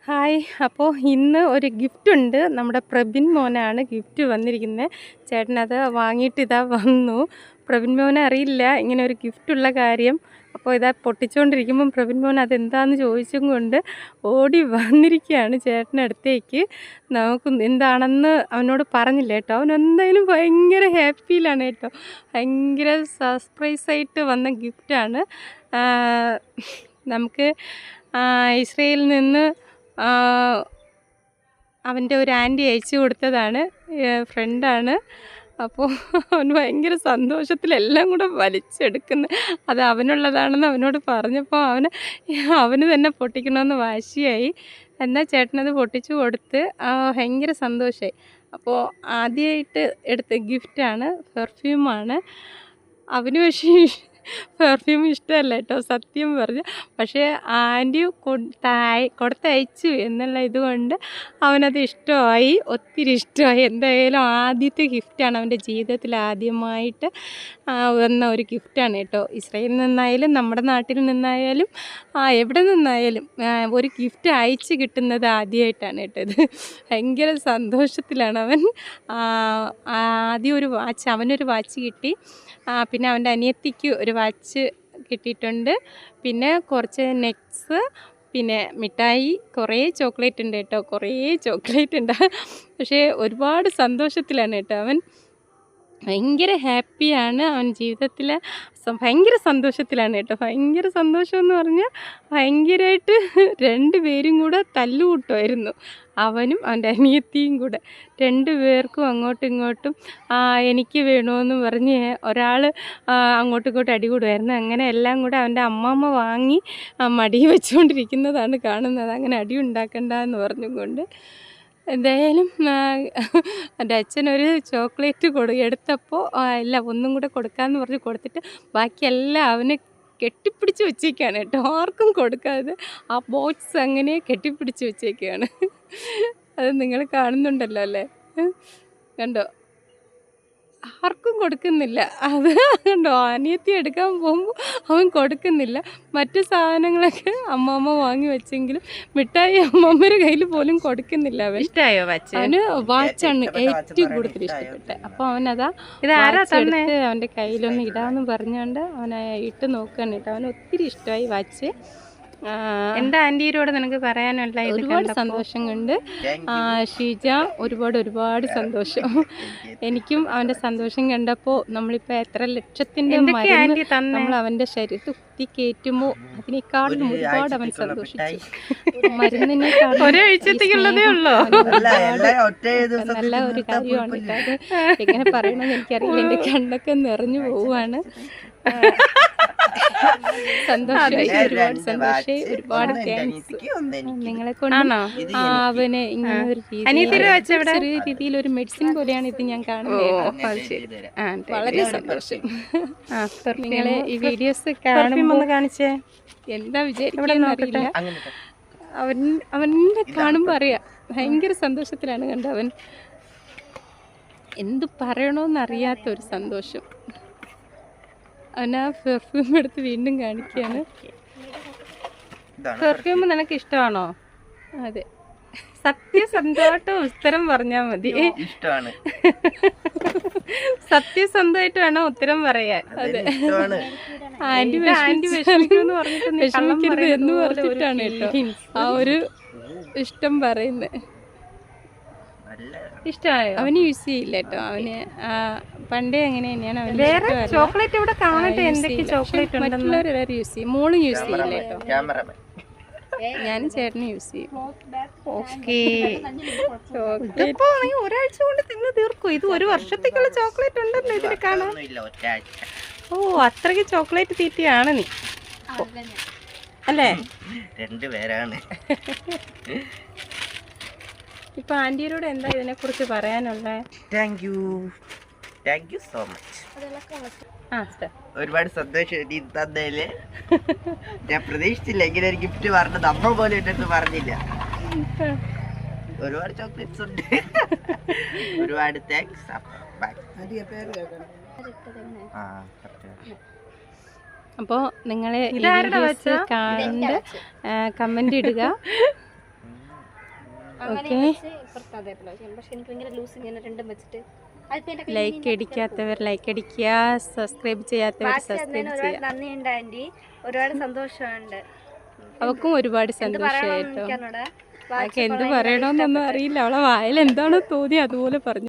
Hi. അപ്പോൾ ഇന്ന് ഒരു ഗിഫ്റ്റുണ്ട്. നമ്മുടെ പ്രബിൻ മോനാണ് ഗിഫ്റ്റ് വന്നിരിക്കുന്നത്. ചേട്ടനത് വാങ്ങിയിട്ട് ഇതാ വന്നു. പ്രബിൻ മോനെ അറിയില്ല ഇങ്ങനെ ഒരു ഗിഫ്റ്റുള്ള കാര്യം. അപ്പോൾ ഇതാ പൊട്ടിച്ചുകൊണ്ടിരിക്കുമ്പം പ്രബിൻ മോൻ അതെന്താണെന്ന് ചോദിച്ചും കൊണ്ട് ഓടി വന്നിരിക്കുകയാണ് ചേട്ടനടുത്തേക്ക്. നമുക്ക് എന്താണെന്ന് അവനോട് പറഞ്ഞില്ല കേട്ടോ. അവൻ എന്തായാലും ഭയങ്കര ഹാപ്പിയിലാണ് കേട്ടോ. ഭയങ്കര സർപ്രൈസായിട്ട് വന്ന ഗിഫ്റ്റാണ്. നമുക്ക് ഇസ്രയേലിൽ നിന്ന് അവൻ്റെ ഒരു ആൻറ്റി അയച്ചു കൊടുത്തതാണ്. ഫ്രണ്ടാണ്. അപ്പോൾ അവൻ ഭയങ്കര സന്തോഷത്തിലെല്ലാം കൂടെ വലിച്ചെടുക്കുന്നു. അത് അവനുള്ളതാണെന്ന് അവനോട് പറഞ്ഞപ്പോൾ അവന് തന്നെ പൊട്ടിക്കണമെന്ന് വാശിയായി. എന്നാൽ ചേട്ടനത് പൊട്ടിച്ചു കൊടുത്ത് ഭയങ്കര സന്തോഷമായി. അപ്പോൾ ആദ്യമായിട്ട് എടുത്ത ഗിഫ്റ്റാണ്, പെർഫ്യൂമാണ്. അവന് പക്ഷേ പെർഫ്യൂം ഇഷ്ടമല്ല കേട്ടോ, സത്യം പറഞ്ഞു. പക്ഷേ ആൻറ്റി കൊടുത്തയച്ചു എന്നുള്ള ഇതുകൊണ്ട് അവനത് ഇഷ്ടമായി, ഒത്തിരി ഇഷ്ടമായി. എന്തായാലും ആദ്യത്തെ ഗിഫ്റ്റാണ്, അവൻ്റെ ജീവിതത്തിൽ ആദ്യമായിട്ട് വന്ന ഒരു ഗിഫ്റ്റാണ് കേട്ടോ. ഇസ്രയേലിൽ നിന്നായാലും നമ്മുടെ നാട്ടിൽ നിന്നായാലും എവിടെ നിന്നായാലും ഒരു ഗിഫ്റ്റ് അയച്ച് കിട്ടുന്നത് ആദ്യമായിട്ടാണ് കേട്ടോ. ഇത് ഭയങ്കര സന്തോഷത്തിലാണ് അവൻ. ആദ്യം ഒരു വാച്ച്, അവനൊരു വാച്ച് കിട്ടി. പിന്നെ അവൻ്റെ അനിയത്തിക്ക് ഒരു വാച്ച് കിട്ടിയിട്ടുണ്ട്. പിന്നെ കുറച്ച് നെക്സ്, പിന്നെ മിഠായി, കുറേ ചോക്ലേറ്റ് ഉണ്ട് കേട്ടോ, കുറേ ചോക്ലേറ്റ് ഉണ്ട്. പക്ഷേ ഒരുപാട് സന്തോഷത്തിലാണ് കേട്ടോ അവൻ. ഭയങ്കര ഹാപ്പിയാണ് അവൻ. ജീവിതത്തിൽ ഭയങ്കര സന്തോഷത്തിലാണ് കേട്ടോ. ഭയങ്കര സന്തോഷമെന്ന് പറഞ്ഞാൽ ഭയങ്കരമായിട്ട് രണ്ടുപേരും കൂടെ തല്ലുകൂട്ടുമായിരുന്നു. അവനും അവൻ്റെ അനിയത്തിയും കൂടെ രണ്ടുപേർക്കും അങ്ങോട്ടും ഇങ്ങോട്ടും എനിക്ക് വേണമെന്ന് പറഞ്ഞ് ഒരാൾ അങ്ങോട്ടും ഇങ്ങോട്ടും അടികൂടുമായിരുന്നു. അങ്ങനെ എല്ലാം കൂടെ അവൻ്റെ അമ്മാമ്മ വാങ്ങി മടി വെച്ചുകൊണ്ടിരിക്കുന്നതാണ് കാണുന്നത്. അങ്ങനെ അടി ഉണ്ടാക്കണ്ട എന്ന് പറഞ്ഞും കൊണ്ട് എന്തായാലും എൻ്റെ അച്ഛനൊരു ചോക്ലേറ്റ് എടുത്തപ്പോൾ എല്ലാം ഒന്നും കൂടെ കൊടുക്കാമെന്ന് പറഞ്ഞ് കൊടുത്തിട്ട് ബാക്കിയെല്ലാം അവനെ കെട്ടിപ്പിടിച്ച് വെച്ചേക്കാണ് കേട്ടോ. ആർക്കും കൊടുക്കാതെ ആ ബോക്സ് അങ്ങനെ കെട്ടിപ്പിടിച്ച് വെച്ചേക്കാണ്. അത് നിങ്ങൾ കാണുന്നുണ്ടല്ലോ അല്ലേ, കണ്ടോ? ആർക്കും കൊടുക്കുന്നില്ല. അത് കണ്ടോ, അനിയത്തി എടുക്കാൻ പോകുമ്പോൾ അവൻ കൊടുക്കുന്നില്ല. മറ്റു സാധനങ്ങളൊക്കെ അമ്മമ്മ വാങ്ങി വെച്ചെങ്കിലും മിഠായി അമ്മമ്മയുടെ കയ്യിൽ പോലും കൊടുക്കുന്നില്ല. അവൻ ഇഷ്ടമായോ വാച്ച്? അവന് വാച്ചാണ് ഏറ്റവും കൂടുതൽ ഇഷ്ടപ്പെട്ടത്. അപ്പോൾ അവനതാ എടുത്ത് അവൻ്റെ കയ്യിലൊന്ന് ഇടാമെന്ന് പറഞ്ഞുകൊണ്ട് അവനെ ഇട്ട് നോക്കുകയാണ് കേട്ടോ. അവന് ഒത്തിരി ഇഷ്ടമായി വാച്ച്. എന്താ ആൻറ്റിയോട് നിനക്ക് പറയാനുള്ള? ഒരുപാട് സന്തോഷം കൊണ്ട് ഷീജ, ഒരുപാട് സന്തോഷം. എനിക്കും അവൻ്റെ സന്തോഷം കണ്ടപ്പോൾ നമ്മളിപ്പോൾ എത്ര ലക്ഷത്തിൻ്റെ മരുന്ന് നമ്മൾ അവൻ്റെ ശരീരത്തിൽ കുത്തി കയറ്റുമ്പോൾ അതിനേക്കാളും ഒരുപാട് അവൻ സന്തോഷിച്ചു. മരുന്നിനേക്കാളും നല്ല ഒരു കാര്യമാണ്. അത് എങ്ങനെ പറയണമെന്ന് എനിക്കറിയില്ല. എൻ്റെ കണ്ണൊക്കെ നിറഞ്ഞു പോവുകയാണ്. സന്തോഷമായി, ഒരുപാട് സന്തോഷമായി. ഒരുപാട് താങ്ക്സ്. നിങ്ങളെ കൊണ്ടാണോ അവന് ഇങ്ങനെ ഒരു ചെറിയ രീതിയിൽ ഒരു മെഡിസിൻ പോലെയാണ് ഇത് ഞാൻ കാണുന്നത്. വളരെ സന്തോഷം. നിങ്ങളെ ഈ വീഡിയോസ് കാണുമ്പോൾ കാണിച്ചേ എന്താ വിചാരിക്കറിയില്ല. അവനെ കാണുമ്പോൾ അറിയാം ഭയങ്കര സന്തോഷത്തിലാണ് കണ്ടോ. അവൻ എന്ത് പറയണമെന്നറിയാത്തൊരു സന്തോഷം. അവൻ ആ പെർഫ്യൂം എടുത്ത് വീണ്ടും കാണിക്കുകയാണ്. പെർഫ്യൂം നിനക്ക് ഇഷ്ടമാണോ? അതെ, സത്യസന്ധമായിട്ട് ഉത്തരം പറഞ്ഞാൽ മതി. സത്യസന്ധമായിട്ട് വേണം ഉത്തരം പറയാൻ. അതെ, ആൻറ്റി വിഷമിക്കരുത് എന്ന് പറഞ്ഞിട്ടാണ് കേട്ടോ ആ ഒരു ഇഷ്ടം പറയുന്നത്. ഇഷ്ടമായോ? അവന് യൂസ് ചെയ്യില്ല കേട്ടോ. അവന് പണ്ടേ അങ്ങനെ തന്നെയാണ്. അവന് വേറെ ചോക്ലേറ്റ് ഇവിടെ കാണട്ടെ, എന്തൊക്കെ ചോക്ലേറ്റ് മറ്റുള്ളവരെല്ലാവരും യൂസ് ചെയ്യും. മോളും യൂസ് ചെയ്യില്ല കേട്ടോ. ഞാനും ചേട്ടനും യൂസ് ചെയ്യും. ഓക്കെ, ഇതിപ്പോ ഒരാഴ്ച കൊണ്ട് തിന്ന് തീർക്കും. ഇത് ഒരു വർഷത്തേക്കുള്ള ചോക്ലേറ്റ് ഉണ്ടല്ലോ ഇതിൽ കാണാൻ. ഓ, അത്രയ്ക്ക് ചോക്ലേറ്റ് തീറ്റയാണ് നീ അല്ലേ? രണ്ടുപേരാണ്. ഇപ്പൊ ആന്റിയോട് എന്താ ഇതിനെ കുറിച്ച് പറയാനുള്ളത്? Thank you so much. ഒരുപാട് സന്തോഷം തന്നതില്. ഞാൻ പ്രതീക്ഷിച്ചില്ല ഇങ്ങനെ ഒരു ഗിഫ്റ്റ് പറഞ്ഞത്. അമ്മ പോലെ എന്നെ പറഞ്ഞില്ല. ഒരുപാട് ചോക്ലേറ്റ്സ് ഉണ്ട്. ഒരുപാട് താങ്ക്സ്. അപ്പോൾ നിങ്ങൾ കണ്ട് കമന്റ് ഇടുക. ഓക്കെ. ലൈക്ക് അടിക്കാത്തവർ ലൈക്ക് അടിക്കുക, സബ്സ്ക്രൈബ് ചെയ്യാത്തവർ സബ്സ്ക്രൈബ് ചെയ്യുക. നന്ദിയുണ്ട് ആന്റി, ഒരുപാട് സന്തോഷമുണ്ട്. അവക്കും ഒരുപാട് സന്തോഷമായിട്ടോ. അവൾക്ക് എന്ത് പറയണമെന്നൊന്നും അറിയില്ല, അവളെ വായിൽ എന്താണോ തോന്നി അതുപോലെ പറഞ്ഞു.